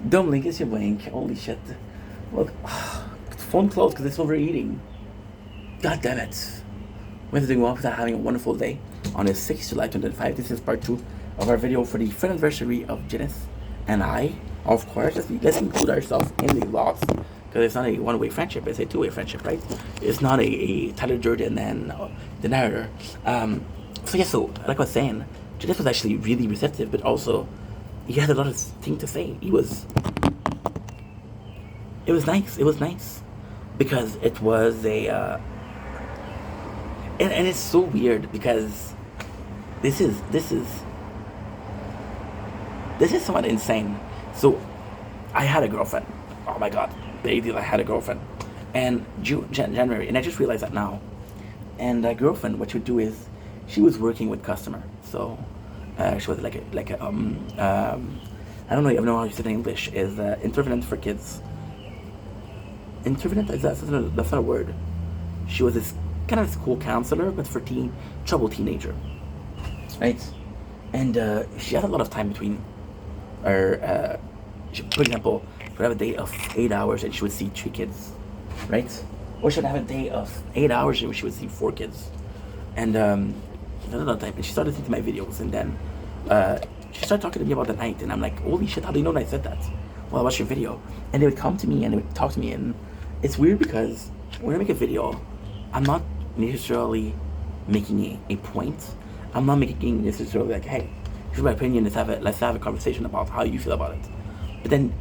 Dumb link is your blank. Holy shit. Look, phone closed because it's overeating. God damn it. We have to go off without having a wonderful day on the 6th July 2025. This is part 2 of our video for the friend anniversary of Dzenis and I. Of course, let's include ourselves in the lots because it's not a one-way friendship, it's a two-way friendship, right? It's not a Tyler Durden and the narrator. So like I was saying, Dzenis was actually really receptive, but also he had a lot of things to say. It was nice because it was a and it's so weird because this is somewhat insane. So I had a girlfriend. Oh my god, big deal. I had a girlfriend, and January, and I just realized that now. And a girlfriend, what she would do is, she was working with customer. So she was like a I don't know even know how you say it in English. Is intervenant for kids. Intervenant, that's not a word. She was this kind of school counselor, but for troubled teenager, right? And she had a lot of time between her. For example, she would have a day of 8 hours, and she would see 3 kids, right? Or she would have a day of 8 hours, and she would see 4 kids, and she had a lot of time. And she started listening to my videos, and then she started talking to me about the night, and I'm like, holy shit, how do you know that I said that? Well, I watched your video, and they would come to me and they would talk to me, and it's weird because when I make a video, I'm not necessarily making a point. I'm not making necessarily like, hey, here's my opinion. Let's have a conversation about how you feel about it. But then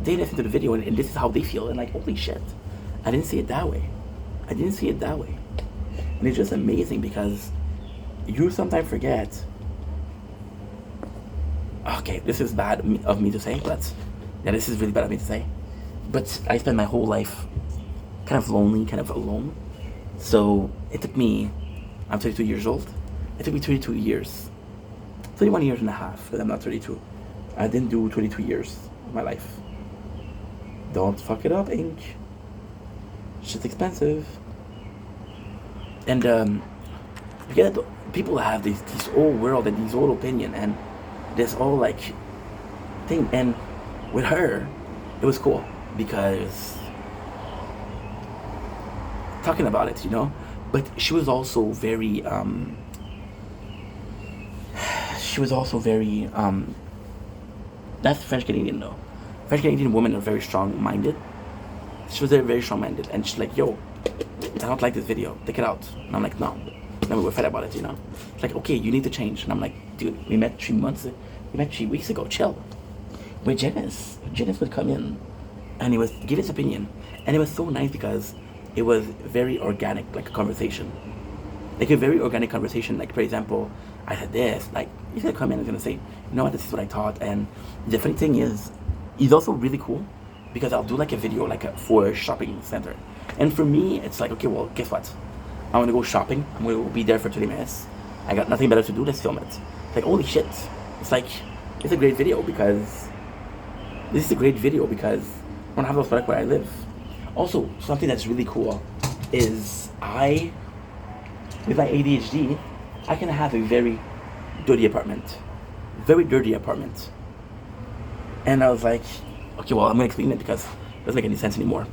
they listen to the video, and this is how they feel, and like, holy shit, I didn't see it that way. And it's just amazing because you sometimes forget. Okay, this is bad of me to say, but yeah, this is really bad of me to say. But I spent my whole life kind of lonely, kind of alone. So it took me, I'm 32 years old. It took me 22 years, 21 years and a half, but I'm not 32. I didn't do 22 years of my life. Don't fuck it up, Inc. Shit's expensive. And you get people have this old world and these old opinion and this whole like thing. And with her, it was cool because talking about it, but she was also very that's French Canadian though. French Canadian women are very strong minded. She was very strong minded, and she's like, yo, I don't like this video, take it out. And I'm like, no. Then we were fed about it, She's like, okay, you need to change. And I'm like, dude, we met 3 weeks ago, chill. With Janice would come in and he would give his opinion, and it was so nice because it was very organic, like a conversation. Like a very organic conversation. Like, for example, I said this, like, he's gonna come in and he's gonna say, you know what, this is what I thought. And the funny thing is, he's also really cool because I'll do like a video for a shopping center. And for me, it's like, okay, well, guess what? I'm gonna go shopping. I'm gonna be there for 20 minutes. I got nothing better to do, let's film it. It's like, holy shit. It's like, it's a great video because I don't have those products where I live. Also, something that's really cool is with my ADHD, I can have a very dirty apartment. And I was like, okay, well, I'm gonna clean it because it doesn't make any sense anymore.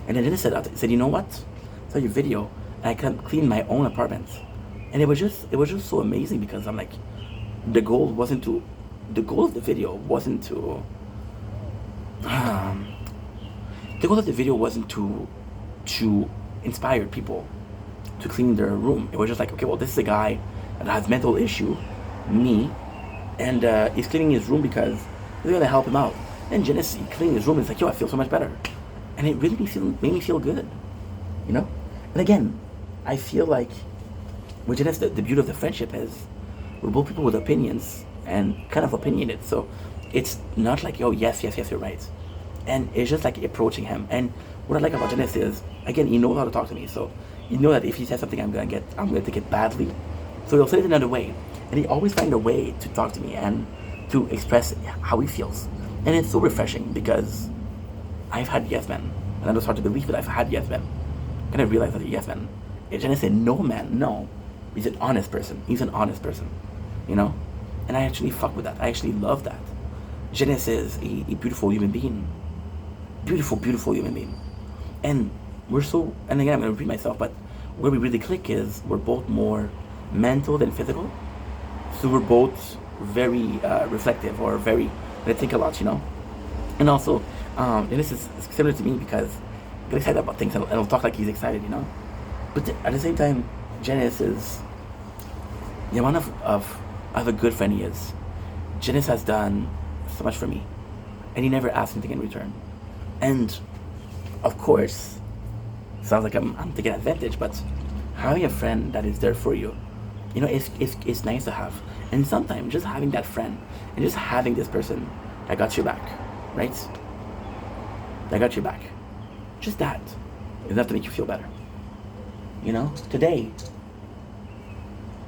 And then Dennis said, you know what? I saw your video, and I can clean my own apartment. And it was just so amazing because I'm like, the goal of the video wasn't to inspire people to clean their room. It was just like, okay, well, this is a guy that has mental issue, me, and he's cleaning his room because it's gonna help him out. And Janice cleaning his room is like, yo, I feel so much better, and it really made me feel good, And again, I feel like with Janice, the beauty of the friendship is we're both people with opinions and kind of opinionated. So it's not like, yo, yes, you're right. And it's just like approaching him. And what I like about Janice is, again, he knows how to talk to me. So you know that if he says something, I'm gonna take it badly. So he'll say it another way, and he always finds a way to talk to me and to express how he feels. And it's so refreshing because I've had yes men, and I know it's hard to believe, but I've had yes men. And I realized that a yes man. And I said, no man, no. He's an honest person. And I actually fuck with that. I actually love that. Janice is a beautiful human being. Beautiful, beautiful human being. And we're so, and again, I'm going to repeat myself, but where we really click is we're both more mental than physical. So we're both very reflective or very, they think a lot, you know? And also, and this is similar to me because I get excited about things and I'll talk like he's excited, you know? But at the same time, Janice is the amount of a good friend he is. Janice has done so much for me, and he never asked anything in return. And of course, sounds like I'm taking advantage, but having a friend that is there for you, you know, it's nice to have. And sometimes just having that friend and just having this person that got your back, right? That got your back. Just that is enough to make you feel better. You know, today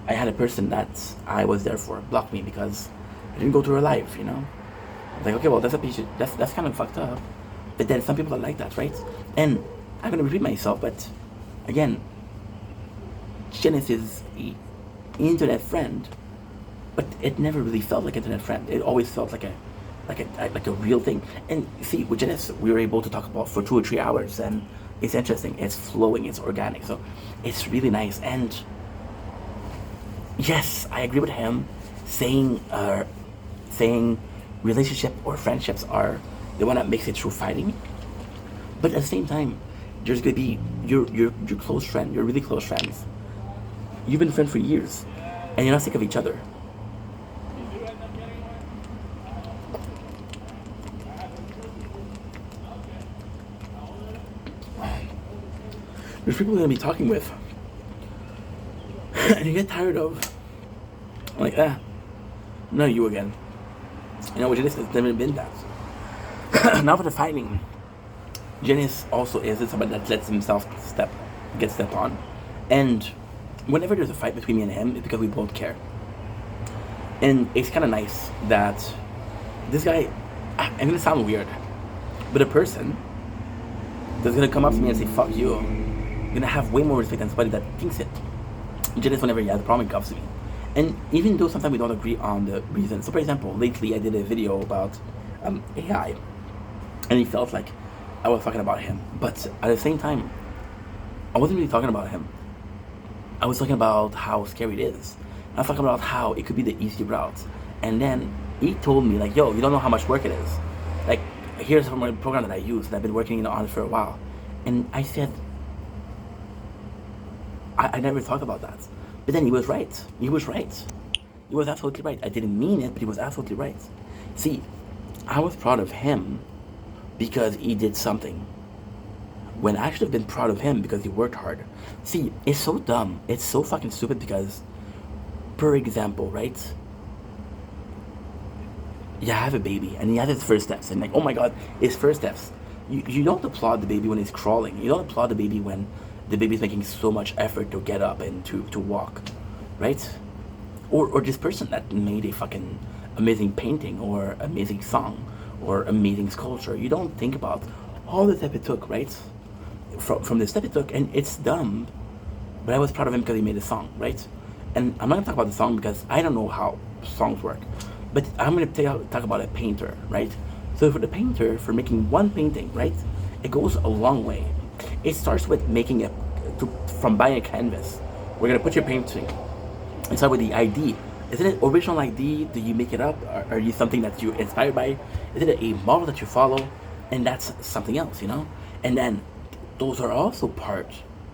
I had a person that I was there for block me because I didn't go to her life, you know. I was like, okay, well, that's kind of fucked up. But then some people are like that, right? And I'm gonna repeat myself, but again, Janice is an internet friend, but it never really felt like an internet friend. It always felt like a real thing. And see, with Janice, we were able to talk about for 2 or 3 hours, and it's interesting, it's flowing, it's organic, so it's really nice. And yes, I agree with him saying relationship or friendships are the one that makes it through fighting. But at the same time, there's gonna be your close friend, your really close friends. You've been friends for years, and you're not sick of each other. There's people you're gonna be talking with, and you get tired of, like, not you again. You know, Janice has never been that. Now for the fighting, Janice also isn't somebody that lets himself get stepped on. And whenever there's a fight between me and him, it's because we both care. And it's kind of nice that this guy, I'm gonna sound weird, but a person that's gonna come up to me and say, fuck you, gonna have way more respect than somebody that thinks it. Janice, whenever he has a problem, comes to me. And even though sometimes we don't agree on the reason. So for example, lately I did a video about AI, and he felt like I was talking about him. But at the same time, I wasn't really talking about him. I was talking about how scary it is. I was talking about how it could be the easy route. And then he told me, like, yo, you don't know how much work it is. Like, here's from a program that I use that I've been working on for a while. And I said, I never thought about that. But then he was right. He was right. He was absolutely right. I didn't mean it, but he was absolutely right. See, I was proud of him because he did something, when I should have been proud of him because he worked hard. See, it's so dumb. It's so fucking stupid because, per example, right? You have a baby and he has his first steps, and like, oh my god, his first steps. You don't applaud the baby when he's crawling. You don't applaud the baby when the baby's making so much effort to get up and to walk, right? Or this person that made a fucking amazing painting or amazing song or amazing sculpture. You don't think about all the step it took, right? From the step it took, and it's dumb, but I was proud of him because he made a song, right? And I'm not gonna talk about the song because I don't know how songs work, but I'm gonna talk about a painter, right? So for the painter, for making one painting, right, it goes a long way. It starts with making from buying a canvas. We're gonna put your painting. It starts with the ID. Is it an original ID? Do you make it up? Are you something that you're inspired by? Is it a model that you follow? And that's something else, you know? And then those are also part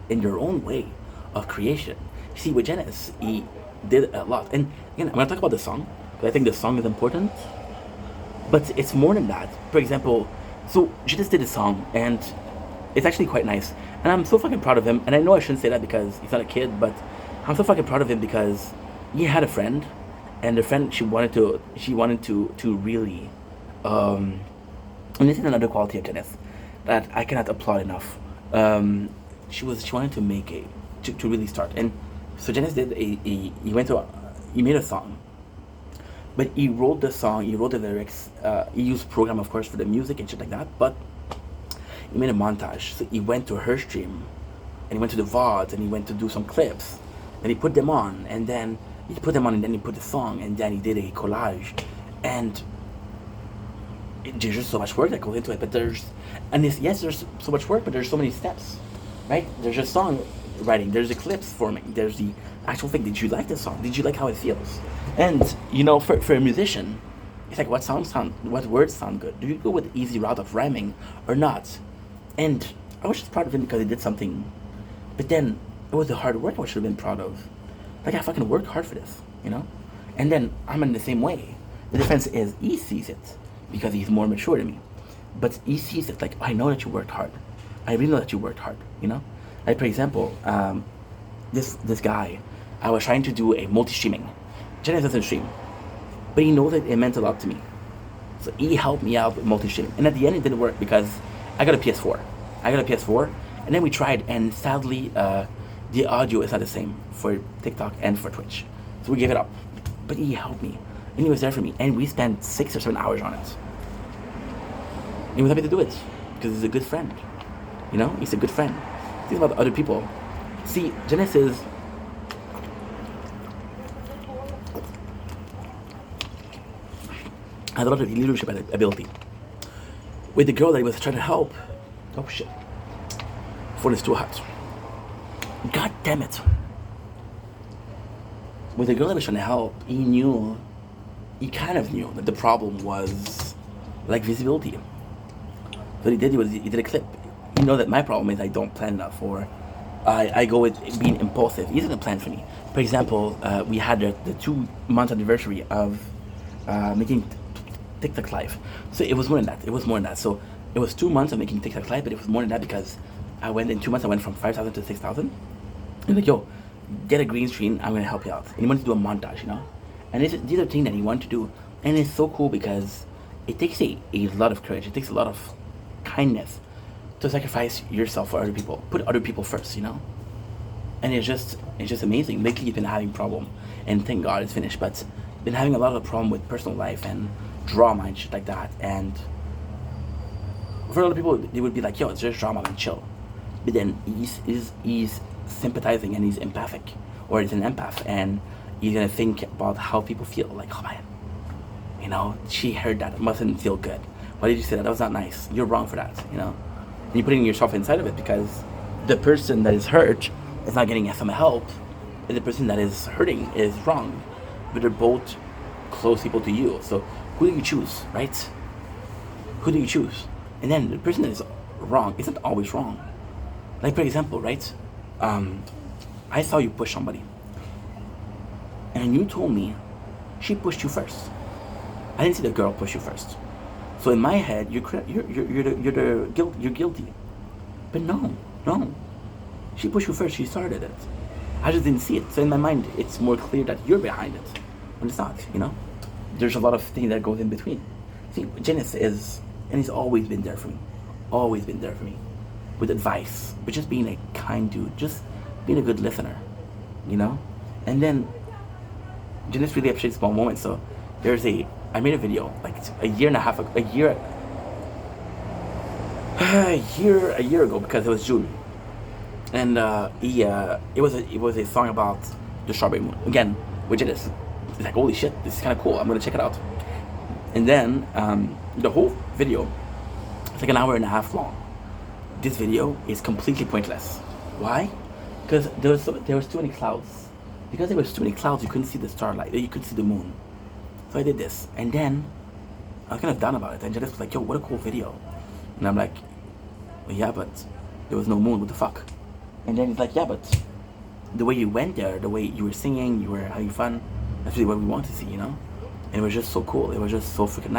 in your own way of creation. See, with Janice, he did a lot. And again, I'm gonna talk about the song, because I think the song is important. But it's more than that. For example, so Janice did a song, and it's actually quite nice. And I'm so fucking proud of him. And I know I shouldn't say that because he's not a kid, but I'm so fucking proud of him because he had a friend, and the friend she wanted to really and this is another quality of Janice that I cannot applaud enough. She wanted to make to really start. And so Janice did he made a song. But he wrote the song, he wrote the lyrics, he used program of course for the music and shit like that, but he made a montage. So he went to her stream, and he went to the VODs, and he went to do some clips, and he put them on, and then he put the song, and then he did a collage. And there's just so much work that goes into it. But there's so much work, but there's so many steps, right? There's just song writing. There's the clips forming. There's the actual thing. Did you like this song? Did you like how it feels? And for a musician, it's like what words sound good? Do you go with the easy route of rhyming or not? And I was just proud of him because he did something, but then it was the hard work I should have been proud of. Like, I fucking worked hard for this, And then I'm in the same way. The difference is he sees it because he's more mature than me. But he sees it like, I know that you worked hard. I really know that you worked hard, Like, for example, this guy, I was trying to do a multi-streaming. Jenny doesn't stream, but he knows that it meant a lot to me. So he helped me out with multi-streaming. And at the end, it didn't work because I got a PS4. And then we tried, and sadly, the audio is not the same for TikTok and for Twitch. So we gave it up. But he helped me, and he was there for me, and we spent 6 or 7 hours on it. He was happy to do it because he's a good friend. He's a good friend. Think about other people. See, Genesis has a lot of leadership ability. With the girl that he was trying to help, oh shit, phone is too hot. God damn it. With the girl that was trying to help, he kind of knew that the problem was like visibility. What he did was he did a clip. You know that my problem is I don't plan enough, or I go with being impulsive. He didn't plan for me. For example, we had the 2-month anniversary of making TikTok live. So it was more than that. So it was 2 months of making TikTok live, but it was more than that because in 2 months I went from 5,000 to 6,000. And like, yo, get a green screen, I'm gonna help you out. And he wanted to do a montage, And these are things that he wanted to do. And it's so cool because it takes a lot of courage. It takes a lot of kindness to sacrifice yourself for other people. Put other people first, And it's just amazing. Lately you've been having problem, and thank God it's finished, but been having a lot of problem with personal life and drama and shit like that. And for a lot of people, they would be like, yo, it's just drama, man, chill. But then he's sympathizing, and he's empathic, or he's an empath, and he's gonna think about how people feel. Like, oh man, she heard that, it mustn't feel good. Why did you say that? That was not nice. You're wrong for that, And you're putting yourself inside of it because the person that is hurt is not getting some help, and the person that is hurting is wrong. But they're both close people to you. So who do you choose, right? Who do you choose? And then the person that is wrong isn't always wrong. Like, for example, right? I saw you push somebody, and you told me she pushed you first. I didn't see the girl push you first. So in my head, you're guilty. But no, she pushed you first. She started it. I just didn't see it. So in my mind, it's more clear that you're behind it, when it's not. There's a lot of things that goes in between. See, Janice is, and he's always been there for me, with advice, but just being a kind dude, just being a good listener, And then Janice really appreciates small moments. So I made a video like a year ago because it was June, and it was a song about the strawberry moon again, which it is. It's like, holy shit, this is kind of cool. I'm gonna check it out. And then the whole video, it's like an hour and a half long. This video is completely pointless. Why? Because there was too many clouds. Because there was too many clouds, you couldn't see the starlight. You couldn't see the moon. So I did this, and then I was kind of down about it. And Janice was like, "Yo, what a cool video." And I'm like, well, "Yeah, but there was no moon. What the fuck?" And then he's like, "Yeah, but the way you went there, the way you were singing, you were having fun, that's really what we want to see, And it was just so cool. It was just so freaking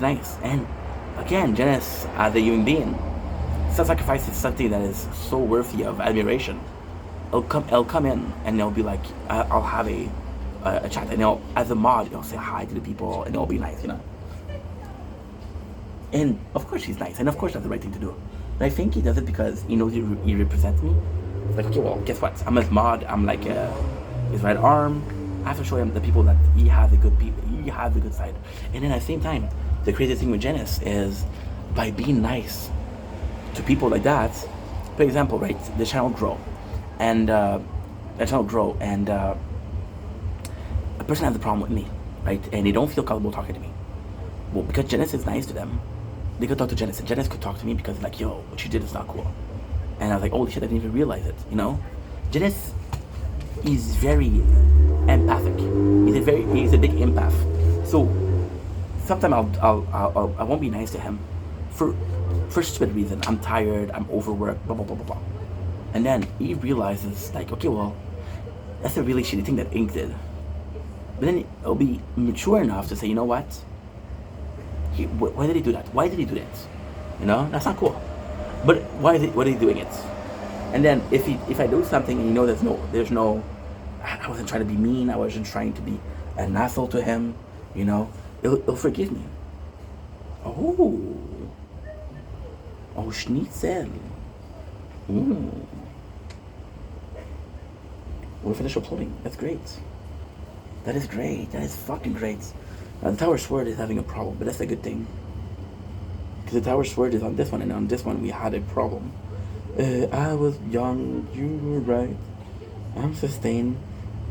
nice. And again, Janice, as a human being, self-sacrifice is something that is so worthy of admiration. I'll come in, and they'll be like, I'll have a chat, and as a mod, say hi to the people, and it'll be nice, And of course he's nice, and of course that's the right thing to do. But I think he does it because he knows he represents me. Like, okay, well, guess what? I'm his mod. I'm like his right arm. I have to show him the people that he has the good side. And then at the same time, the crazy thing with Janice is by being nice to people like that. For example, right, the channel grow, and a person has a problem with me, right, and they don't feel comfortable talking to me. Well, because Janice is nice to them, they could talk to Janice, and Janice could talk to me because like, yo, what you did is not cool. And I was like, holy shit, I didn't even realize it, you know? Janice is very empathic. He's a big empath. So sometimes I won't be nice to him for stupid reason. I'm tired, I'm overworked, blah blah blah blah blah. And then he realizes like, okay, well, that's a really shitty thing that Ink did. But then he'll be mature enough to say, you know what? Why did he do that? Why did he do that? You know, that's not cool. But why is he doing it? And then if I do something and you know there's no, I wasn't trying to be mean. I wasn't trying to be an asshole to him. You know, he'll forgive me. Oh, schnitzel. Ooh. We'll finish uploading. That's great. That is great. That is fucking great. The Tower Sword is having a problem, but that's a good thing. Because the Tower Sword is on this one, and on this one we had a problem. I was young, you were right. I'm sustained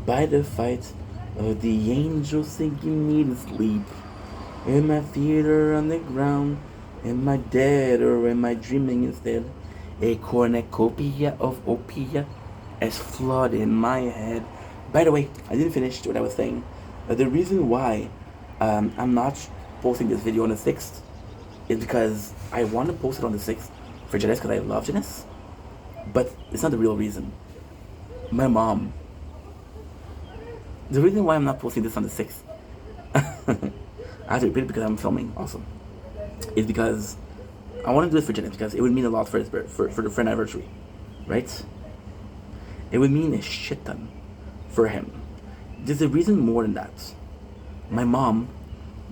by the fight of the angels sinking me to sleep. In my feet or on the ground, am I dead or am I dreaming instead? A cornucopia of opium has flooded in my head. By the way, I didn't finish what I was saying. The reason why I'm not posting this video on the 6th is because I want to post it on the 6th for Janice because I love Janice. But it's not the real reason. My mom. The reason why I'm not posting this on the 6th, I have to repeat it because I'm filming also, is because I want to do it for Janice because it would mean a lot for his for the anniversary, right? It would mean a shit ton for him. There's a reason more than that. My mom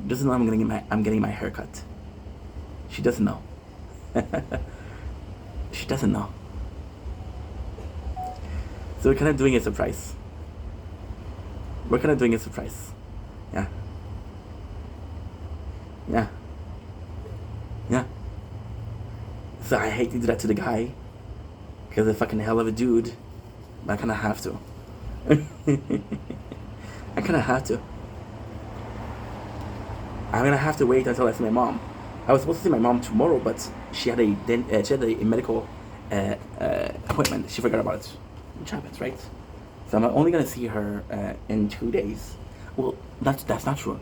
doesn't know I'm getting my hair cut. She doesn't know. She doesn't know. So we're kind of doing a surprise. Yeah. So I hate to do that to the guy, because he's a fucking hell of a dude, but I kind of have to. I'm gonna have to wait until I see my mom. I was supposed to see my mom tomorrow, but she had a medical appointment. She forgot about it. Which happens, right? So I'm only gonna see her in 2 days. Well, that's not true.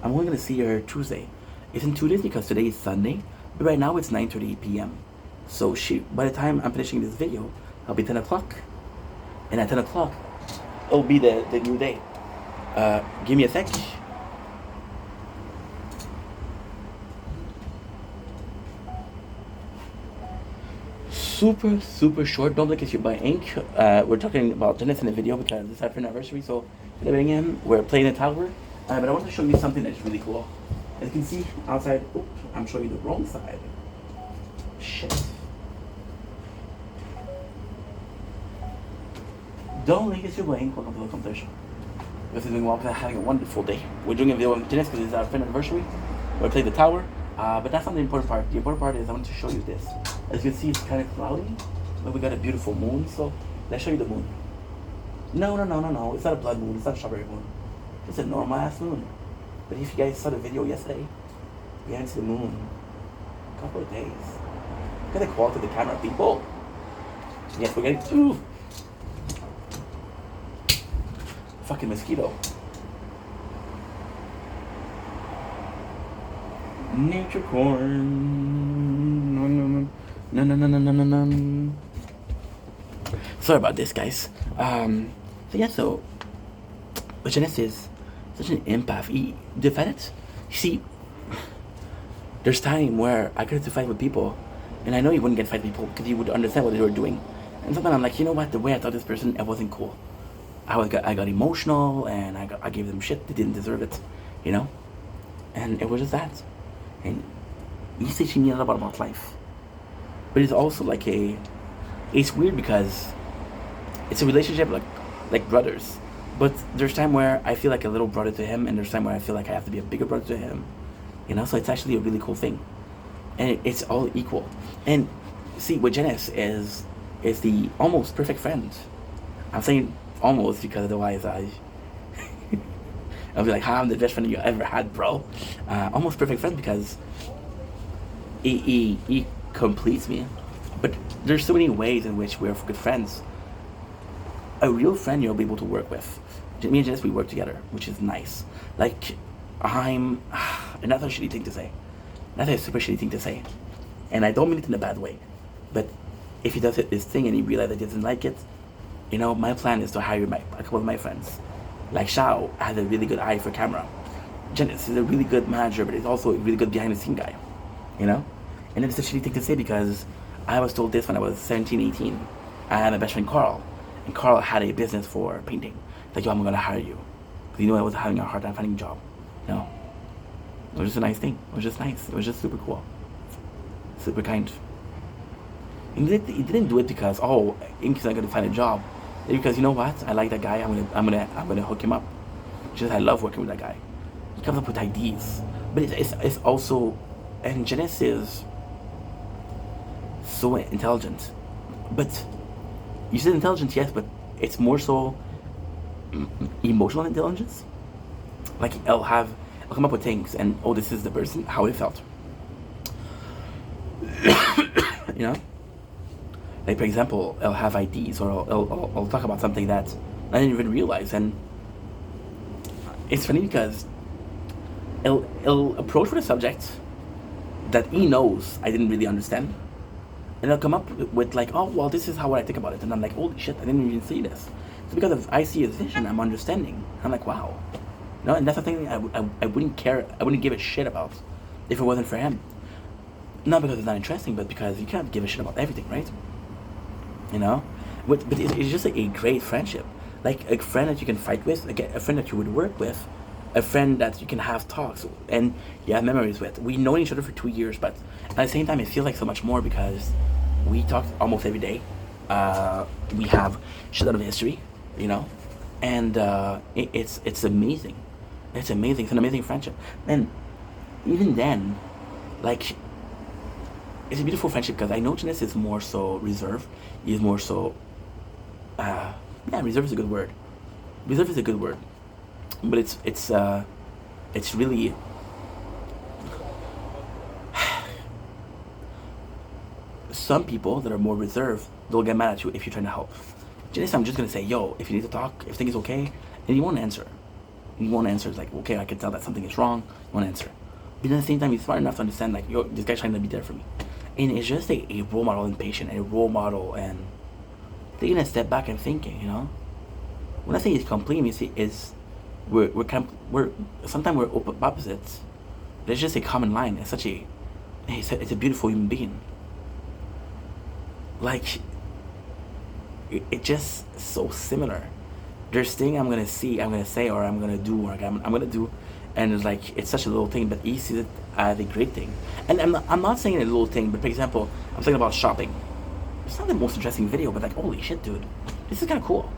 I'm only gonna see her Tuesday. It's in 2 days because today is Sunday, but right now it's 9:30 p.m. So by the time I'm finishing this video, it'll be 10 o'clock, and at 10 o'clock, it'll be the new day. Give me a sec. Super short. Don't blink if you buy ink. We're talking about Janice in the video because it's our anniversary, so we're playing the tower. But I want to show you something that's really cool. As you can see outside, oops, I'm showing you the wrong side. Shit. Don't blink if you're buying. Welcome to the competition. We're doing well because I'm having a wonderful day. We're doing a video of Janice because it's our anniversary. We're playing the tower. But that's not the important part. The important part is I want to show you this. As you can see, it's kind of cloudy, but we got a beautiful moon, so let's show you the moon. No, it's not a blood moon, it's not a strawberry moon. It's a normal ass moon. But if you guys saw the video yesterday, we hadn't seen the moon in a couple of days. Look at the quality of the camera, people. Yes, we're getting two. Fucking mosquito. Nature corn. No. Sorry about this, guys. But Janice is such an empath. The fact that, you see, there's time where I could have to fight with people, and I know you wouldn't get fight with people because you would understand what they were doing. And sometimes I'm like, you know what? The way I thought this person, it wasn't cool. I got emotional, and I gave them shit. They didn't deserve it, you know. And it was just that. And you say she knew a lot about life, but it's also like it's weird because it's a relationship like brothers, but there's time where I feel like a little brother to him, and there's time where I feel like I have to be a bigger brother to him, you know. So it's actually a really cool thing, and it's all equal. And see, what Janice is the almost perfect friend. I'm saying almost because otherwise I'll be like, "Hi, I'm the best friend you ever had, bro." Almost perfect friend because he completes me. But there's so many ways in which we're good friends. A real friend you'll be able to work with. Me and Janice, we work together, which is nice. Like, and that's a shitty thing to say. That's a super shitty thing to say. And I don't mean it in a bad way. But if he does this thing and he realizes that he doesn't like it, my plan is to hire a couple of my friends. Like Shao has a really good eye for camera. Janice is a really good manager, but he's also a really good behind the scene guy. And it's a shitty thing to say because I was told this when I was 17, 18. I had my best friend Carl. And Carl had a business for painting. Like, yo, I'm gonna hire you. Because I was having a hard time finding a job. It was just a nice thing. It was just nice. It was just super cool. Super kind. And he didn't do it because, in case I'm gonna find a job. Because you know what? I like that guy. I'm gonna hook him up. Just I love working with that guy. He comes up with ideas. But it's also, and Janice is so intelligent. But you said intelligence, yes, but it's more so emotional intelligence. Like I'll come up with things and this is the person, how it felt. Like for example, I'll have ideas or I'll talk about something that I didn't even realize, and it's funny because he'll approach with a subject that he knows I didn't really understand, and he'll come up with like, this is how I think about it, and I'm like, holy shit, I didn't even see this. So because if I see his vision, I'm understanding. I'm like, wow, and that's the thing I wouldn't care, I wouldn't give a shit about if it wasn't for him. Not because it's not interesting, but because you can't give a shit about everything, right? But it's just a great friendship, like a friend that you can fight with, like a friend that you would work with, a friend that you can have talks and you have memories with. We know each other for 2 years, but at the same time, it feels like so much more because we talk almost every day. We have shit out of history, and it's amazing. It's amazing. It's an amazing friendship, and even then, like. It's a beautiful friendship because I know Janice is more so reserved. He's more so, reserve is a good word. Reserve is a good word, but it's really. Some people that are more reserved, they'll get mad at you if you're trying to help. Janice, I'm just gonna say, yo, if you need to talk, if things is okay, and you won't answer. It's like, okay, I can tell that something is wrong. You won't answer, but at the same time, he's smart enough to understand, like, yo, this guy's trying to be there for me. And it's just a role model and patient, a role model and taking a step back and thinking, When I say he's complete, we're sometimes we're opposites. There's just a common line. It's a beautiful human being. Like, it's just so similar. There's things I'm gonna say, or I'm gonna do, or I'm gonna do. And it's like, it's such a little thing, but he sees it as a great thing. And I'm not saying a little thing, but for example, I'm thinking about shopping. It's not the most interesting video, but like, holy shit, dude, this is kind of cool.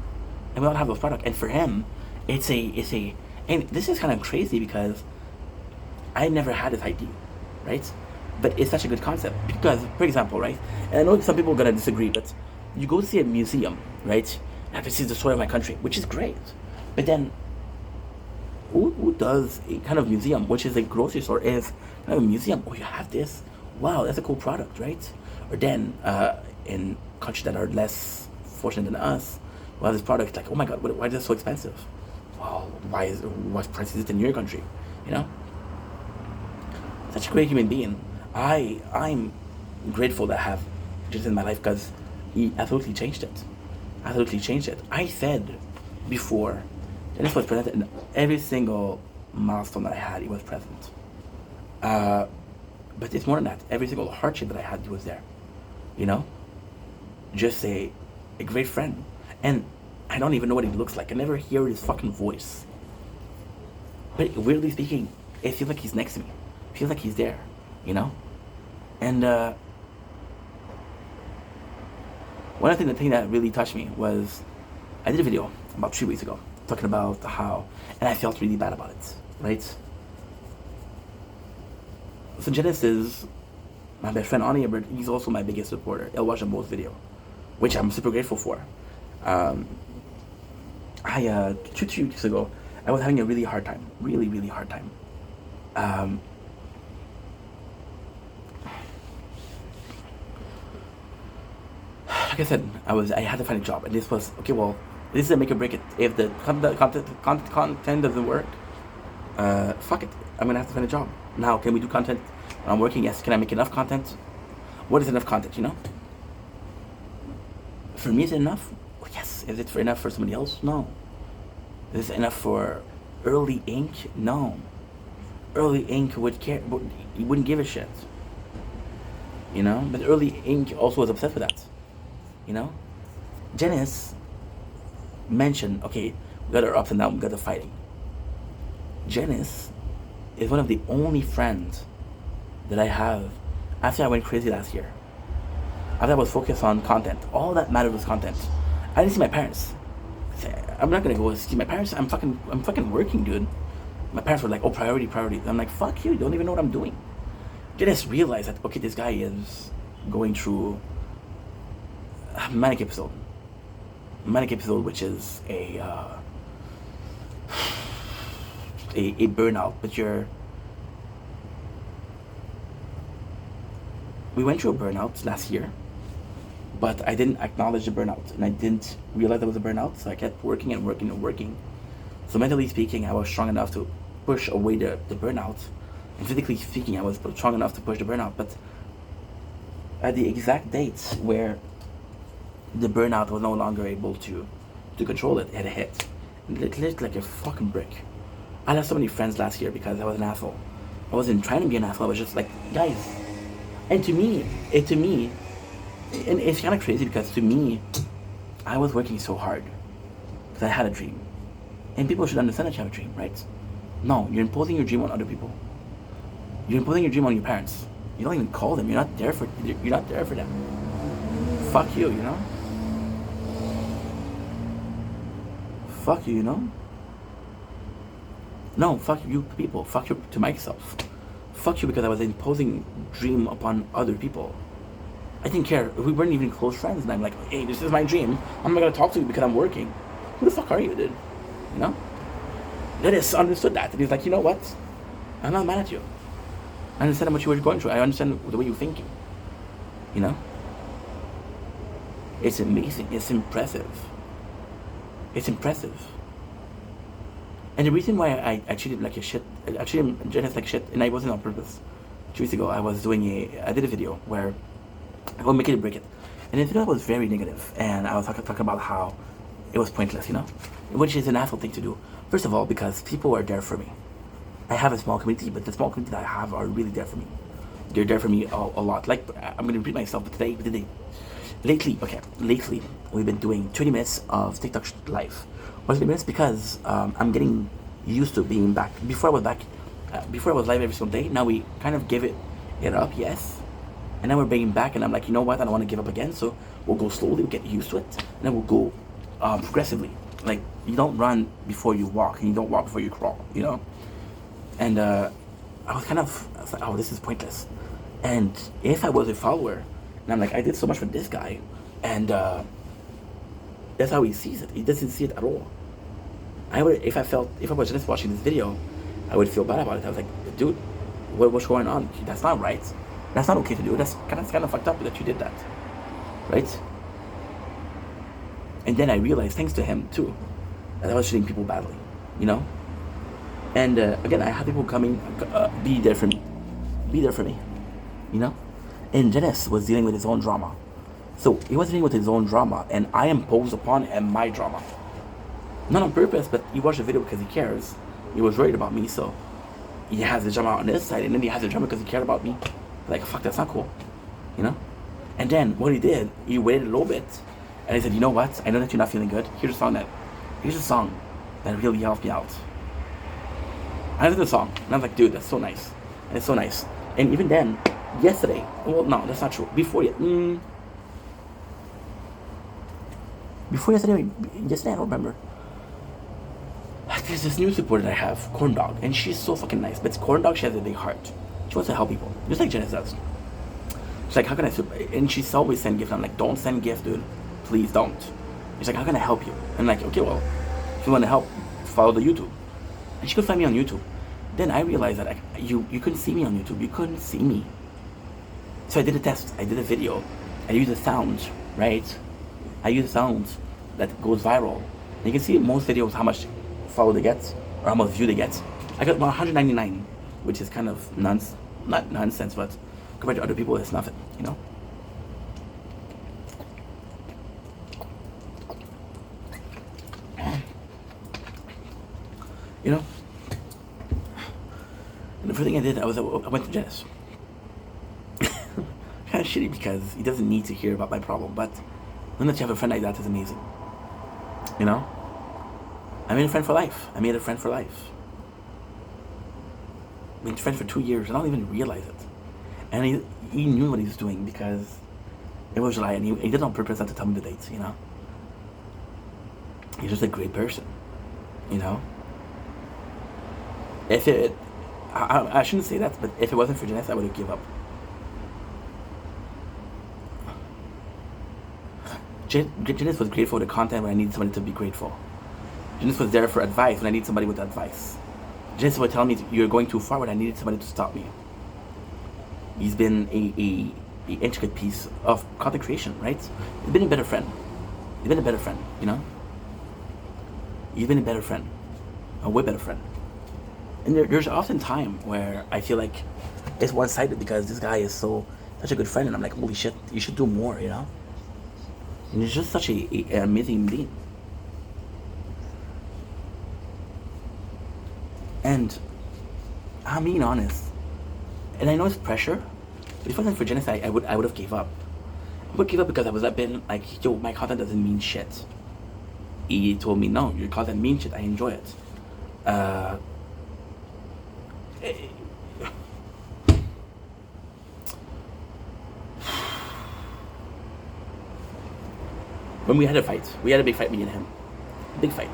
And we don't have those products. And for him, and this is kind of crazy because I never had this idea, right? But it's such a good concept because, for example, right? And I know some people are gonna disagree, but you go see a museum, right? You have to see the story of my country, which is great. But then, who does a kind of museum, which is a grocery store, is kind of a museum? Oh, you have this. Wow, that's a cool product, right? Or then, in countries that are less fortunate than us, we have this product like, oh my god, why is this so expensive? Well, what price is it in your country? Such a great human being. I'm grateful to have just in my life because he absolutely changed it. I said before, Dennis was present in every single milestone that I had. He was present. But it's more than that. Every single hardship that I had, he was there. Just a great friend. And I don't even know what he looks like. I never hear his fucking voice. But weirdly speaking, it feels like he's next to me. It feels like he's there, And one of the things that really touched me was I did a video about 3 weeks ago talking about how, and I felt really bad about it, right? So Janice is my best friend on here, but he's also my biggest supporter. He'll watch them both video, which I'm super grateful for. 2 weeks ago, I was having a really hard time, really, really hard time. Um, like I said, I had to find a job, and this was okay. Well, this is a make or break it. If the content doesn't work, fuck it. I'm gonna have to find a job. Now, can we do content when I'm working? Yes. Can I make enough content? What is enough content? You know. For me, is it enough? Well, yes. Is it enough for somebody else? No. Is it enough for Early Inc? No. Early Inc would care. He wouldn't give a shit. You know. But Early Inc also was obsessed with that. You know. Dzenis mentioned, okay, we got our ups and downs, we got the fighting. Dzenis is one of the only friends that I have after I went crazy last year. After I was focused on content, all that mattered was content. I didn't see my parents. I'm not gonna go see my parents. I'm fucking working, dude. My parents were like, oh, priority. I'm like, fuck you don't even know what I'm doing. Dzenis realized that, okay, this guy is going through a manic episode, which is a burnout. But we went through a burnout last year, but I didn't acknowledge the burnout, and I didn't realize there was a burnout, so I kept working and working and working. So mentally speaking, I was strong enough to push away the burnout, and physically speaking, I was strong enough to push the burnout. But at the exact dates where the burnout was no longer able to control it, it hit. And it hit like a fucking brick. I lost so many friends last year because I was an asshole. I wasn't trying to be an asshole. I was just like, guys. And to me, and it's kind of crazy because to me, I was working so hard because I had a dream. And people should understand that you have a dream, right? No, you're imposing your dream on other people. You're imposing your dream on your parents. You don't even call them. You're not there for them. Fuck you, you know? Fuck you, you know? No, fuck you people. Fuck you to myself. Fuck you because I was imposing dream upon other people. I didn't care. We weren't even close friends, and I'm like, hey, this is my dream. I'm not gonna talk to you because I'm working. Who the fuck are you, dude? You know? Dennis understood that, and he's like, you know what? I'm not mad at you. I understand what you were going through. I understand the way you're thinking. You know? It's amazing. It's impressive. It's impressive. And the reason why I treated him like a shit, I treated Dzenis like shit, and I wasn't on purpose. 2 weeks ago, I did a video where I will make it or break it. And the video was very negative, and I was talking about how it was pointless, you know? Which is an asshole thing to do. First of all, because people are there for me. I have a small community, but the small community that I have are really there for me. They're there for me a lot. Like, I'm going to repeat myself, but lately, we've been doing 20 minutes of TikTok live. Why 20 minutes? Because I'm getting used to being back. Before I was live every single day. Now we kind of give it up, yes. And then we're bringing back, and I'm like, you know what? I don't want to give up again. So we'll go slowly, we'll get used to it, and then we'll go progressively. Like, you don't run before you walk, and you don't walk before you crawl, you know? And I was like, oh, this is pointless. And if I was a follower, and I'm like, I did so much for this guy, and that's how he sees it. He doesn't see it at all. If I was just watching this video, I would feel bad about it. I was like, dude, what's going on? That's not right. That's not okay to do. That's kind of fucked up that you did that, right? And then I realized, thanks to him too, that I was treating people badly, you know. And again, I had people coming, be there for me, you know. And Dzenis was dealing with his own drama, so he was dealing with his own drama, and I imposed upon him my drama, not on purpose, but he watched the video because he cares. He was worried about me, so he has the drama on his side, and then he has the drama because he cared about me. Like, fuck, that's not cool, you know. And then what he did, he waited a little bit, and he said, you know what? I know that you're not feeling good. Here's a song that really helped me out. I heard the song, and I was like, dude, that's so nice. And it's so nice. And even then, yesterday, well, no, that's not true. Before yesterday, I don't remember. There's this new supporter that I have, Corn Dog, and she's so fucking nice. But it's Corn Dog, she has a big heart. She wants to help people, just like Dzenis does. She's like, how can I support? And she's always send gifts. I'm like, don't send gifts, dude. Please don't. She's like, how can I help you? And I'm like, okay, well, if you want to help, follow the YouTube. And she could find me on YouTube. Then I realized that you couldn't see me on YouTube. You couldn't see me. So I did a test. I did a video. I used a sound, right? I use sounds that goes viral. And you can see in most videos how much follow they get or how much view they get. I got 199, which is kind of not nonsense, but compared to other people, it's nothing, you know? You know? And the first thing I did, I went to Janice. Kind of shitty because he doesn't need to hear about my problem, but knowing that you have a friend like that is amazing. You know? I made a friend for life. I made a friend for life. I made a friend for 2 years, and I don't even realize it. And he knew what he was doing because it was July, and he did it on purpose not to tell me the dates, you know? He's just a great person, you know? If it, I shouldn't say that, but if it wasn't for Janice, I would have given up. Janice was grateful for the content when I needed somebody to be grateful. Janice was there for advice when I needed somebody with advice. Janice would tell me you're going too far when I needed somebody to stop me. He's been a intricate piece of content creation, right? He's been a better friend. He's been a better friend, you know? He's been a better friend. A way better friend. And there's often time where I feel like it's one-sided because this guy is such a good friend, and I'm like, holy shit, you should do more, you know? And he's just such an amazing being. And I'm being honest. And I know it's pressure. But if it wasn't for Janice, I would have gave up. I would give up because I've been like, yo, my content doesn't mean shit. He told me, no, your content means shit. I enjoy it. When we had a fight, we had a big fight, me and him. Big fight.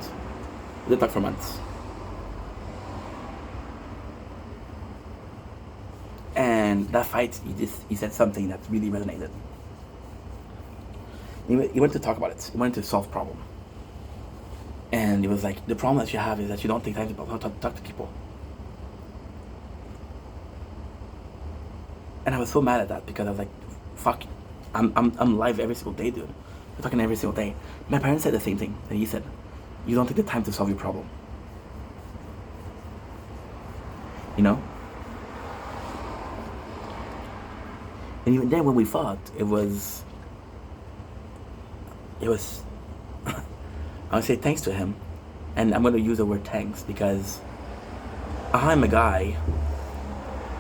We didn't talk for months. And that fight, he said something that really resonated. He wanted to talk about it. He wanted to solve the problem. And it was like, the problem that you have is that you don't take time to talk to people. And I was so mad at that because I was like, fuck, I'm live every single day, dude. We're talking every single day. My parents said the same thing that he said. You don't take the time to solve your problem. You know? And even then when we fought, it was I would say thanks to him. And I'm gonna use the word thanks because I'm a guy.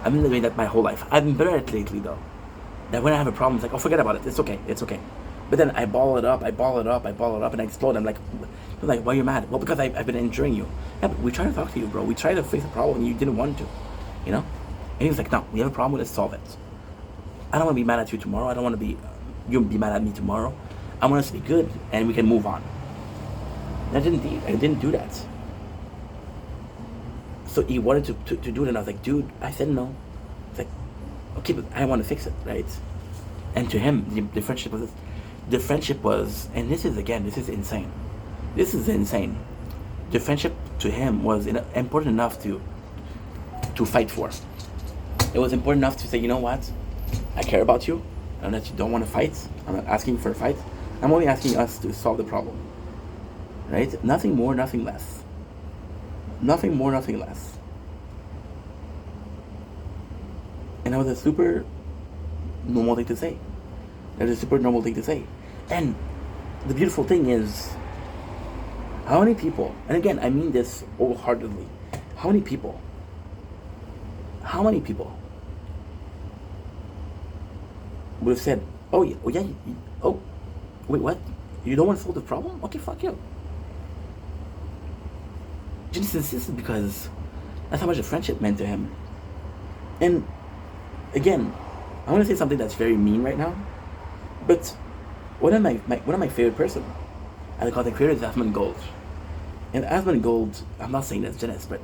I've been doing that my whole life. I've been better at it lately though. That when I have a problem, it's like, oh, forget about it. It's okay. But then I ball it up, and I explode. I'm like, why are you mad? Well, because I've been enjoying you. Yeah, but we try to talk to you, bro. We try to face a problem, and you didn't want to, you know? And he was like, no, we have a problem, let's solve it. I don't want to be mad at you tomorrow. I don't want to you be mad at me tomorrow. I want us to be good, and we can move on. And I didn't do that. So he wanted to do it, and I was like, dude, I said no. It's like, okay, but I want to fix it, right? And to him, the friendship was, and this is insane. This is insane. The friendship to him was important enough to fight for. It was important enough to say, you know what? I care about you. I know that you don't want to fight. I'm not asking for a fight. I'm only asking us to solve the problem. Right? Nothing more, nothing less. Nothing more, nothing less. And that was a super normal thing to say. That was a super normal thing to say. And the beautiful thing is, how many people, and again, I mean this wholeheartedly, how many people would have said, oh yeah, wait, what? You don't want to solve the problem? Okay, fuck you. Just insisted because that's how much a friendship meant to him. And again, I want to say something that's very mean right now, but one of my favorite person as a content creator is Asmund Gold. And Asmund Gold, I'm not saying that's Janice, but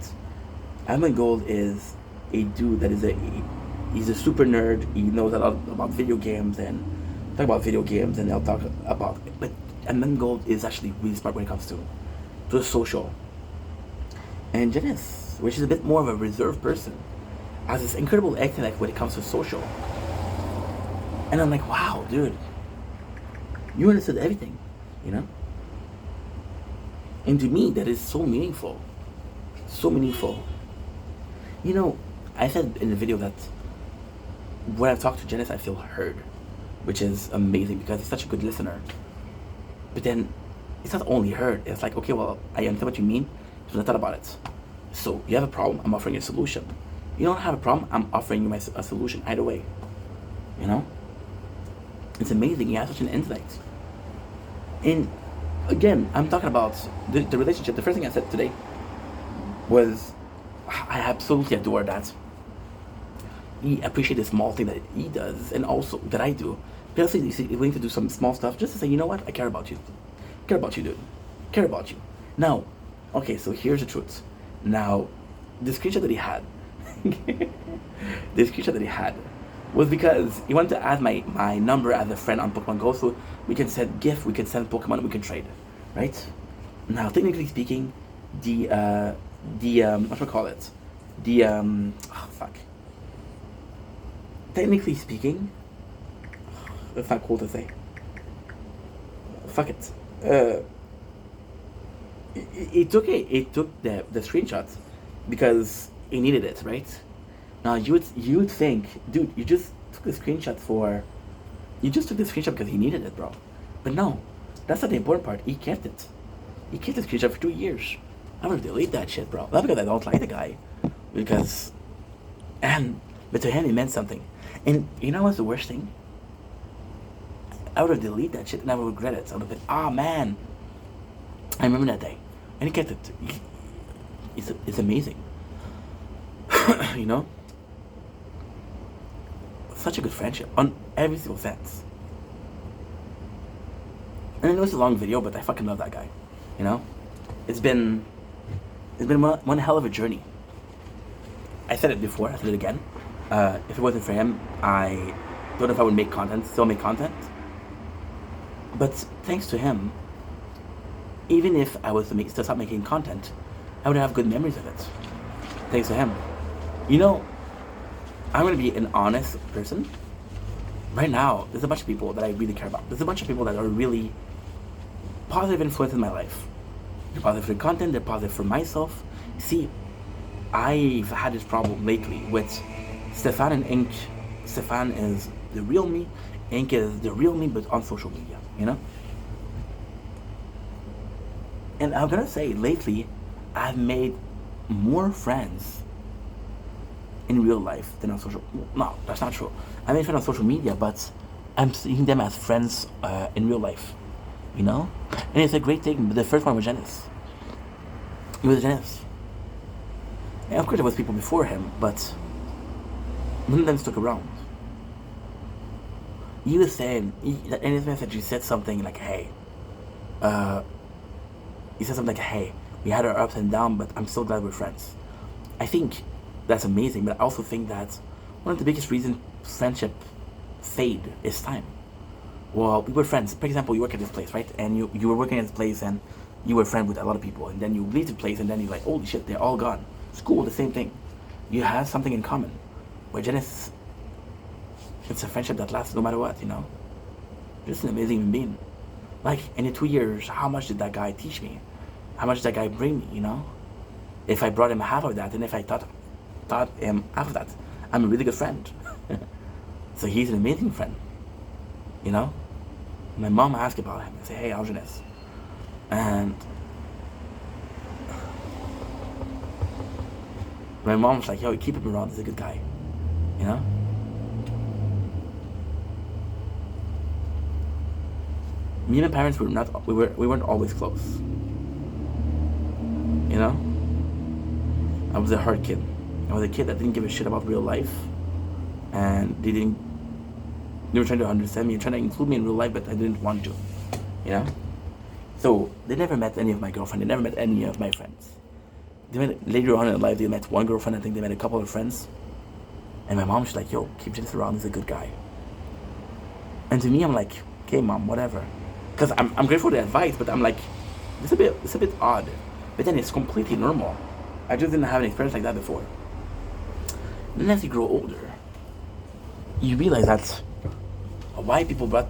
Asmund Gold is a dude that he's a super nerd. He knows a lot about video games and talk about video games, and they'll talk about it. But Asmund Gold is actually really smart when it comes to social. And Janice Janice, where she's a bit more of a reserved person, has this incredible intellect when it comes to social. And I'm like, wow, dude, you understood everything, you know? And to me, that is so meaningful. So meaningful. You know, I said in the video that when I talk to Janice, I feel heard, which is amazing because he's such a good listener. But then, it's not only heard, it's like, okay, well, I understand what you mean, so I thought about it. So, you have a problem, I'm offering you a solution. You don't have a problem, I'm offering you a solution, either way. You know? It's amazing, he has such an intellect. And, again, I'm talking about the relationship. The first thing I said today was, I absolutely adore that. He appreciates the small thing that he does, and also that I do. Basically, he's willing to do some small stuff just to say, you know what, I care about you. Care about you, dude. Care about you. Now, okay, so here's the truth. Now, the screenshot that he had, was because he wanted to add my number as a friend on Pokemon Go, so we can send gift, we can send Pokemon, we can trade, right? Now, technically speaking, what should I call it? Technically speaking, that's not cool to say. Fuck it. He took the screenshots because he needed it, right? Now you would think, dude, you just took the screenshot because he needed it, bro. But no, that's not the important part. He kept it. He kept the screenshot for 2 years. I'm gonna delete that shit, bro. Not because I don't like the guy, but to him it meant something. And you know what's the worst thing? I would have deleted that shit and I would regret it. I would have been, man, I remember that day. And he kept it. It's amazing. You know? Such a good friendship on every single sense. And I know it's a long video, but I fucking love that guy. You know? It's been one hell of a journey. I said it before, I said it again. If it wasn't for him, I don't know if I would still make content. But thanks to him, even if I was to stop making content, I would have good memories of it. Thanks to him. You know, I'm going to be an honest person. Right now, there's a bunch of people that I really care about. There's a bunch of people that are really positive influence in my life. They're positive for content, they're positive for myself. See, I've had this problem lately with Stefan and Ink. Stefan is the real me, Ink is the real me, but on social media, you know? And I'm gonna say, lately, I've made more friends in real life than on social. No, that's not true. I made friends on social media, but I'm seeing them as friends in real life, you know? And it's a great thing. But the first one was Janice. It was Janice. And of course, there was people before him, but none of them stuck around. He was saying that in his message, he said something like, "Hey," he said something like, "Hey, we had our ups and downs, but I'm so glad we're friends." I think that's amazing, but I also think that one of the biggest reasons friendship fade is time. Well, we were friends. For example, you work at this place, right? And you were working at this place, and you were friends with a lot of people, and then you leave the place, and then you're like, holy shit, they're all gone. School, the same thing. You have something in common. Where Janice, it's a friendship that lasts no matter what, you know? Just an amazing human being. Like, in the 2 years, how much did that guy teach me? How much did that guy bring me, you know? If I brought him half of that, and if I taught him half of that, I'm a really good friend. So he's an amazing friend, you know? My mom asked about him. I say, "Hey, how's Janice?" And my mom was like, "Yo, keep him around. He's a good guy," you know? Me and my parents we weren't always close. You know? I was a hard kid. I was a kid that didn't give a shit about real life, and they were trying to understand me and trying to include me in real life, but I didn't want to, you know? So they never met any of my girlfriends. They never met any of my friends. Later on in life, they met one girlfriend. I think they met a couple of friends. And my mom was like, "Yo, keep Janice around. He's a good guy." And to me, I'm like, "Okay, mom, whatever." Because I'm grateful for the advice, but I'm like, it's a bit odd. But then it's completely normal. I just didn't have an experience like that before. And then as you grow older, you realize that's why people brought.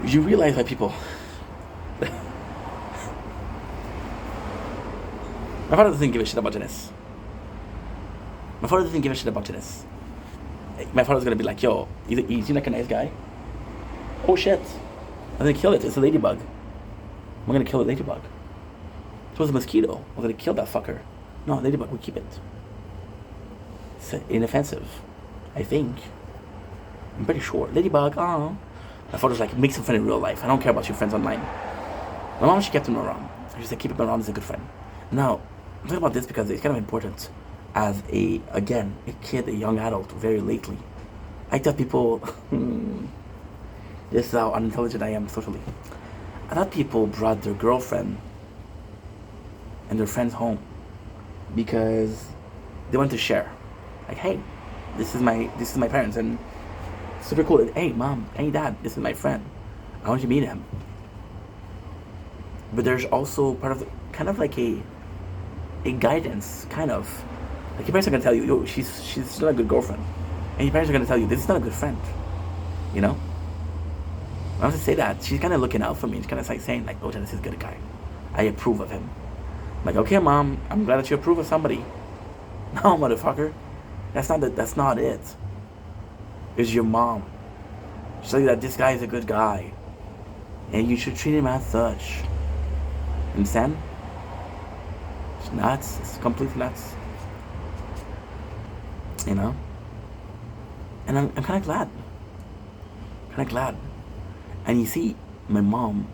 You realize why people. My father doesn't give a shit about Janice. My father doesn't give a shit about Janice. My father's gonna be like, yo, you seem like a nice guy. Oh shit. I'm gonna kill it. It's a ladybug. I'm gonna kill a ladybug. It was a mosquito. I'm gonna kill that fucker. No, ladybug, we keep it. It's inoffensive. I think. I'm pretty sure. Ladybug, oh. My father's like, make some friend in real life. I don't care about your friends online. My mom, she kept him around. She said, keep him around as a good friend. Now, I'm talking about this because it's kind of important as a kid, a young adult, very lately. I tell people, this is how unintelligent I am socially. I thought people brought their girlfriend and their friends home because they want to share. Like, hey, this is my parents, and super cool. Hey, mom, hey, dad, this is my friend. I want you to meet him. But there's also part of the, kind of like a guidance, kind of. Like your parents are gonna tell you, yo, she's not a good girlfriend, and your parents are gonna tell you, this is not a good friend. You know. When I have to say that, she's kind of looking out for me. She's kind of like saying, like, oh, this is a good guy. I approve of him. I'm like, okay, mom, I'm glad that you approve of somebody. No, motherfucker, that's not it. It's your mom. She's telling you that this guy is a good guy, and you should treat him as such. Understand? It's nuts. It's completely nuts. You know? And I'm kind of glad. And you see, my mom,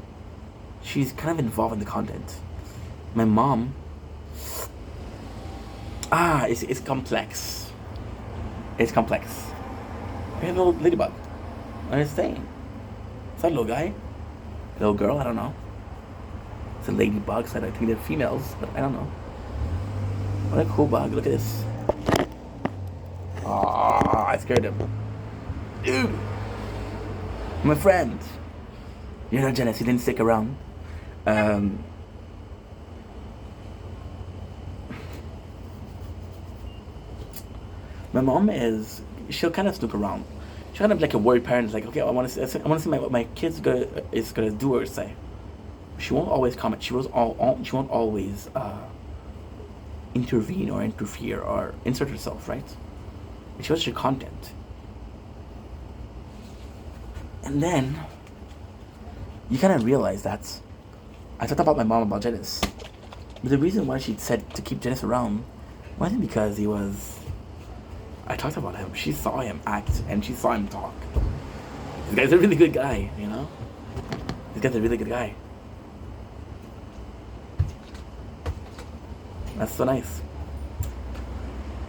she's kind of involved in the content. My mom, it's complex. It's complex. We have a little ladybug. What is it saying? Is that a little guy? A little girl? I don't know. It's a ladybug, so I think they're females, but I don't know. What a cool bug. Look at this. I scared him. Dude! My friend. You know, Janice, he didn't stick around. My mom she'll kind of snoop around. She's kind of like a worried parent. Like, okay, I want to see what my kid's gonna do or say. She won't always comment. She won't always intervene or interfere or insert herself, right? She watches your content. And then you kind of realize that I talked about my mom about Janice. But the reason why she said to keep Janice around wasn't because I talked about him. She saw him act and she saw him talk. This guy's a really good guy, you know? This guy's a really good guy. That's so nice.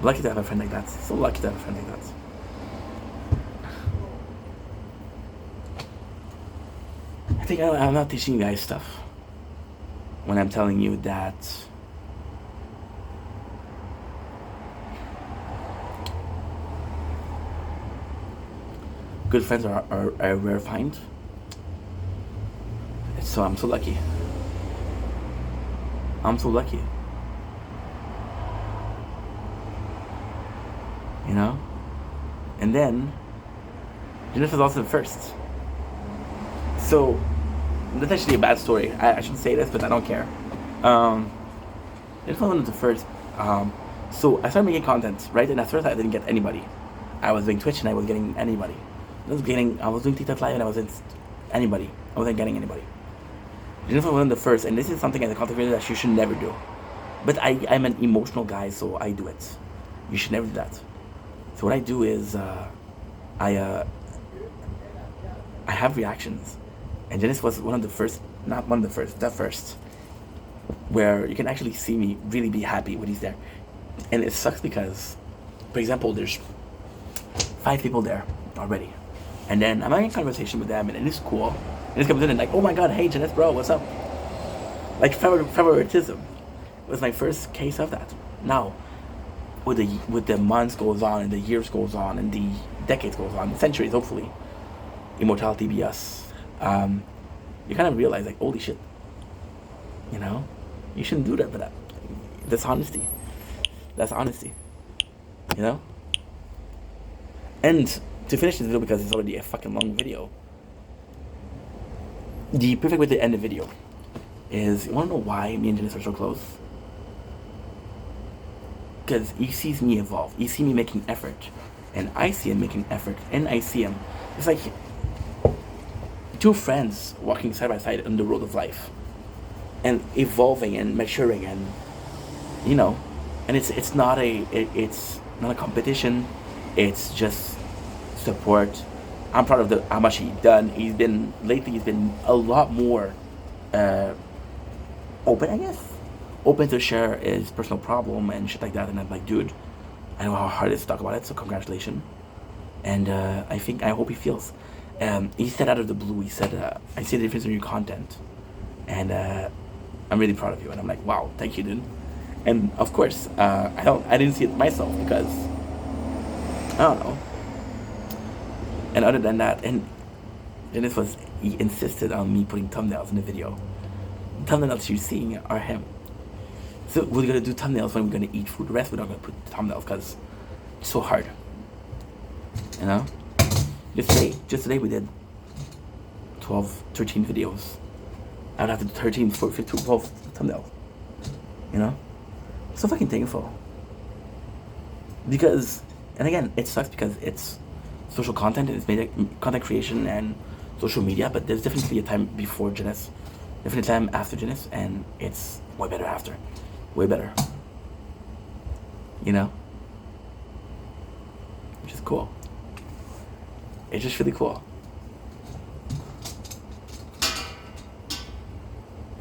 Lucky to have a friend like that. So lucky to have a friend like that. I think I'm not teaching you guys stuff when I'm telling you that good friends are a rare find. So I'm so lucky. You know? And then Jennifer's also the first. So that's actually a bad story. I shouldn't say this, but I don't care. Jennifer was the first. So I started making content, right? And at first I didn't get anybody. I was doing Twitch and I was getting anybody. I was doing TikTok Live and I wasn't anybody. I wasn't getting anybody. Jennifer was the first, and this is something as a content creator that you should never do. But I'm an emotional guy, so I do it. You should never do that. So what I do is I have reactions, and Janice was one of the first, not one of the first, the first, where you can actually see me really be happy when he's there. And it sucks because, for example, there's 5 people there already, and then I'm having a conversation with them, and it's cool. And this comes in and like, oh my god, hey Janice, bro, what's up? Like favoritism was my first case of that. Now, with the months goes on and the years goes on and the decades goes on, centuries hopefully, immortality be us. you kind of realize like, holy shit, you know, you shouldn't do that. But that's honesty. That's honesty, you know. And to finish this video, because it's already a fucking long video, the perfect way to end the video is, you want to know why me and Dzenis are so close? Because he sees me evolve. He sees me making effort, and I see him making effort, and I see him. It's like two friends walking side by side on the road of life, and evolving and maturing, and you know, and it's not a competition. It's just support. I'm proud of how much he's done. He's been a lot more open, I guess. Open to share his personal problem and shit like that. And I'm like, dude, I know how hard it is to talk about it, so congratulations. And I hope he feels. He said out of the blue, he said, I see the difference in your content. And I'm really proud of you. And I'm like, wow, thank you, dude. And of course, I didn't see it myself because, I don't know. And other than that, and he insisted on me putting thumbnails in the video. The thumbnails you're seeing are him. So we're gonna do thumbnails when we're gonna eat food. The rest we're not gonna put thumbnails because it's so hard. You know? Just today we did 12, 13 videos. I would have to do 13, 14, 12 thumbnails. You know? So fucking thankful. Because, and again, it sucks because it's social content and it's made content creation and social media, but there's definitely a time before Dzenis, definitely a time after Dzenis, and it's way better after. Way better. You know? Which is cool. It's just really cool.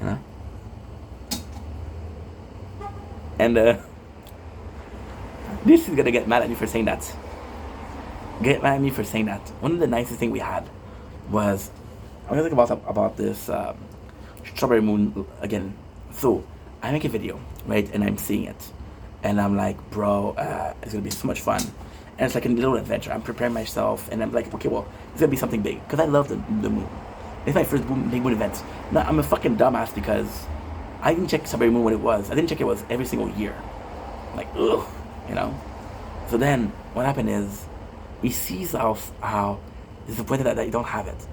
You know? And this is gonna get mad at me for saying that. Get mad at me for saying that. One of the nicest things we had was, I'm gonna talk about this strawberry moon again. So I make a video, right, and I'm seeing it, and I'm like, bro, it's gonna be so much fun, and it's like a little adventure. I'm preparing myself, and I'm like, okay, well, it's gonna be something big, because I love the moon. It's my first big moon event. Now, I'm a fucking dumbass because I didn't check strawberry moon when it was. I didn't check it was every single year. I'm like, ugh, you know. So then what happened is, he sees how disappointed that you don't have it.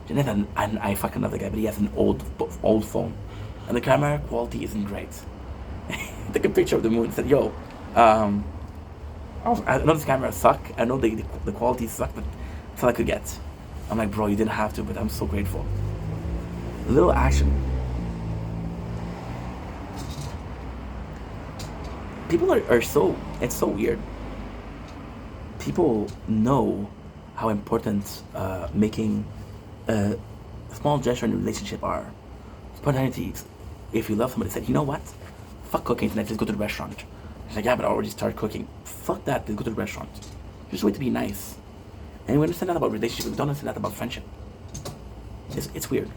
And I fucking love the guy, but he has an old phone, and the camera quality isn't great. He took a picture of the moon and said, yo, I know this camera suck, I know the quality suck, but that's all I could get. I'm like, bro, you didn't have to, but I'm so grateful. A little action. People are so, it's so weird. People know how important making a small gesture in a relationship are. Spontaneity. If you love somebody, said, you know what? Fuck cooking tonight, let's go to the restaurant. She's like, yeah, but I already started cooking. Fuck that, let's go to the restaurant. Just wait to be nice. And we understand that about relationships, we don't understand that about friendship. It's weird.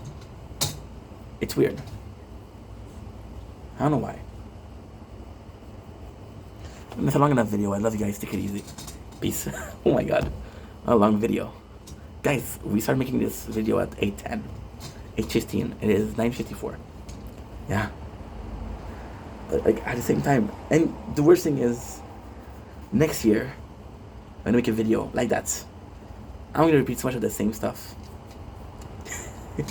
It's weird. I don't know why. And it's a long enough video. I love you guys. Take it easy. Peace. Oh my god. A long video. Guys, we started making this video at 8:10. 8:15. It is 9:54. Yeah. But like at the same time. And the worst thing is, next year, I'm gonna make a video like that. I'm gonna repeat so much of the same stuff. If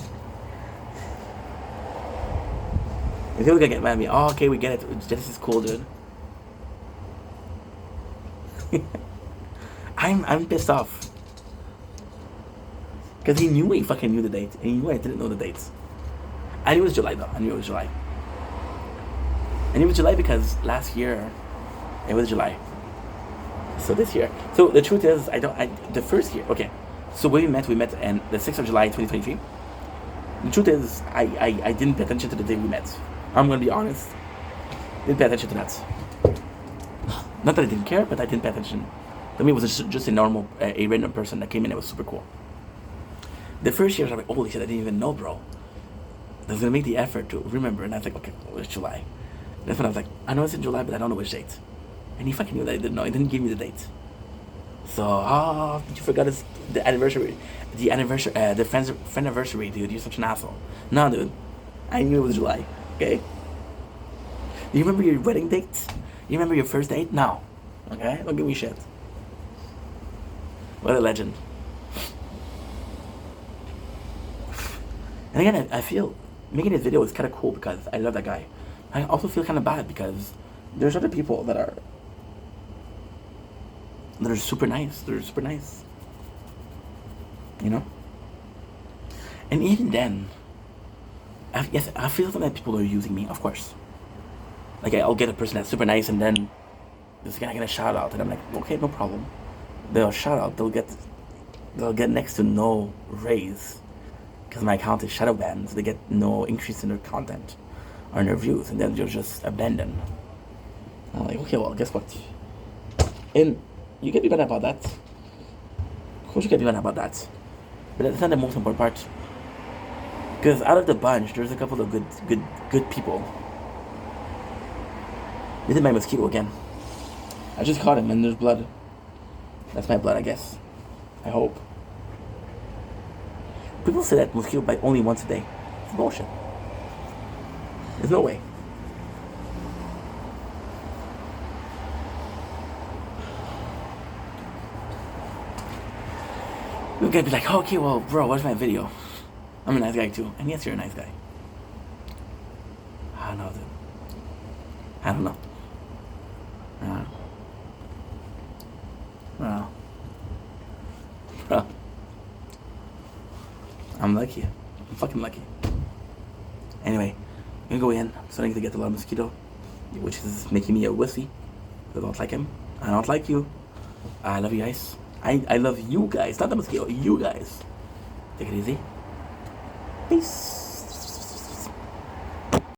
people gonna get mad at me, oh, okay, we get it. This is cool, dude. I'm pissed off. Because he fucking knew the date. And he knew I didn't know the dates. I knew it was July though. I knew it was July. I knew it was July because last year it was July. So this year. So the truth is, the first year, okay. So when we met on the 6th of July, 2023. The truth is, I didn't pay attention to the day we met. I'm gonna be honest. Didn't pay attention to that. Not that I didn't care, but I didn't pay attention. To me, it was just a normal, a random person that came in. It was super cool. The first year, I was like, holy shit, I didn't even know, bro. I was gonna make the effort to remember, and I was like, okay, well, it's July. That's when I was like, I know it's in July, but I don't know which date. And he fucking knew that I didn't know. He didn't give me the date. So, you forgot the anniversary, the friend anniversary, dude. You're such an asshole. No, dude. I knew it was July. Okay. You remember your wedding date? You remember your first date? No. Okay. Don't give me shit. What a legend. And again, I feel making this video is kind of cool because I love that guy. I also feel kind of bad because there's other people that are super nice. They're super nice. You know? And even then, yes, I feel that people are using me, of course. Like, I'll get a person that's super nice and then this guy get a shout out. And I'm like, okay, no problem. They'll shout out. They'll get next to no raise. Because my account is shadow banned. So they get no increase in their content or in their views. And then they'll just abandon. I'm like, okay, well, guess what? And you can be mad about that. Of course you can be mad about that. But that's not the most important part. Because out of the bunch, there's a couple of good people. This is my mosquito again. I just caught him and there's blood. That's my blood, I guess. I hope. People say that mosquito bite only once a day. It's bullshit. There's no way. You're gonna be like, oh, okay, well, bro, what's my video? I'm a nice guy too. And yes, you're a nice guy. I don't know, dude. I don't know. Bro. I'm lucky. I'm fucking lucky. Anyway, I'm gonna go in. I'm starting to get a lot of mosquito, which is making me a wussy. I don't like him. I don't like you. I love you guys. I love you guys, not the mosquito. You guys. Take it easy. Peace.